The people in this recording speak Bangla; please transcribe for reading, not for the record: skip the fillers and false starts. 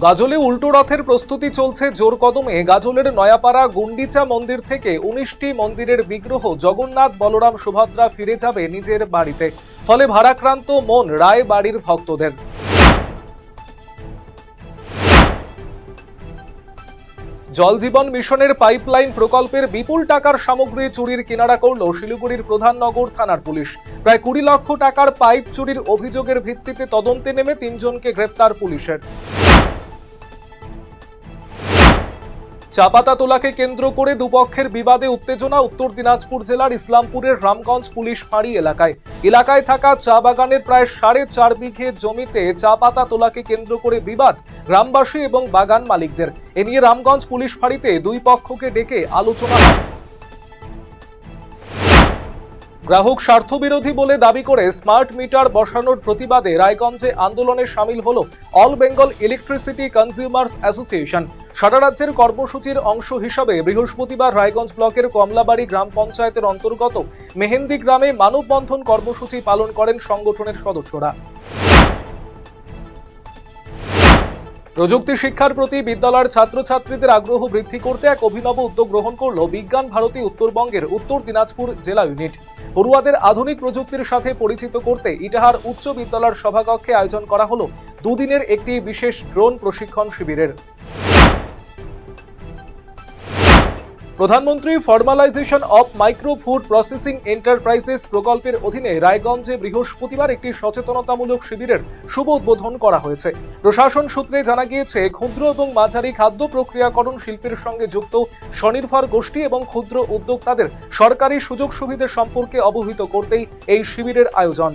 গাজলে উল্টো রথের প্রস্তুতি চলছে জোর কদমে। গাজলের নয়াপাড়া গুন্ডিচা মন্দির থেকে 19টি মন্দিরের বিগ্রহ জগন্নাথ, বলরাম, সুভদ্রা ফিরে যাবে নিজের বাড়িতে। ফলে ভারাক্রান্ত মন রায় বাড়ির ভক্তদের। জল জীবন মিশনের পাইপলাইন প্রকল্পের বিপুল টাকার সামগ্রী চুরির কিনারা করল শিলিগুড়ির প্রধাননগর থানার পুলিশ। প্রায় 20 লক্ষ টাকার পাইপ চুরির অভিযোগের ভিত্তিতে তদন্তে নেমে 3 জনকে গ্রেপ্তার পুলিশের। চা পাতা তোলাকে কেন্দ্র করে দুপক্ষের বিবাদে উত্তেজনা উত্তর দিনাজপুর জেলার ইসলামপুরের রামগঞ্জ পুলিশ ফাঁড়ি এলাকায় থাকা চা বাগানের প্রায় 4.5 বিঘে জমিতে চা পাতা তোলাকে কেন্দ্র করে বিবাদ গ্রামবাসী এবং বাগান মালিকদের। এ নিয়ে রামগঞ্জ পুলিশ ফাঁড়িতে দুই পক্ষকে ডেকে আলোচনা হয়। গ্রাহক স্বার্থবিরোধী বলে দাবি করে স্মার্ট মিটার বসানোর প্রতিবাদে রায়গঞ্জে আন্দোলনে সামিল হল all Bengal electricity consumers association. সারা রাজ্যের কর্মসূচির অংশ হিসাবে বৃহস্পতিবার রায়গঞ্জ ব্লকের কমলাবাড়ি গ্রাম পঞ্চায়েতের অন্তর্গত মেহেন্দি গ্রামে মানববন্ধন কর্মসূচি পালন করেন সংগঠনের সদস্যরা। প্রযুক্তি শিক্ষার প্রতি বিদ্যালয়ের ছাত্রছাত্রীদের আগ্রহ বৃদ্ধি করতে এক অভিনব উদ্যোগ গ্রহণ করল বিজ্ঞান ভারতী উত্তরবঙ্গের উত্তর দিনাজপুর জেলা ইউনিট। পড়ুয়াদের আধুনিক প্রযুক্তির সাথে পরিচিত করতে ইটাহার উচ্চ বিদ্যালয়ের সভাকক্ষে আয়োজন করা হলো দুদিনের একটি বিশেষ ড্রোন প্রশিক্ষণ শিবিরের। প্রধানমন্ত্রী formalisation of micro food processing enterprises প্রকল্পের অধীনে রায়গঞ্জে বৃহস্পতিবার একটি সচেতনতামূলক শিবিরের শুভ উদ্বোধন করা হয়েছে। প্রশাসন সূত্রে জানা গিয়েছে, ক্ষুদ্র এবং মাঝারি খাদ্য প্রক্রিয়াকরণ শিল্পের সঙ্গে যুক্ত স্বনির্ভর গোষ্ঠী এবং ক্ষুদ্র উদ্যোক্তাদের সরকারি সুযোগ সুবিধা সম্পর্কে অবহিত করতেই এই শিবিরের আয়োজন।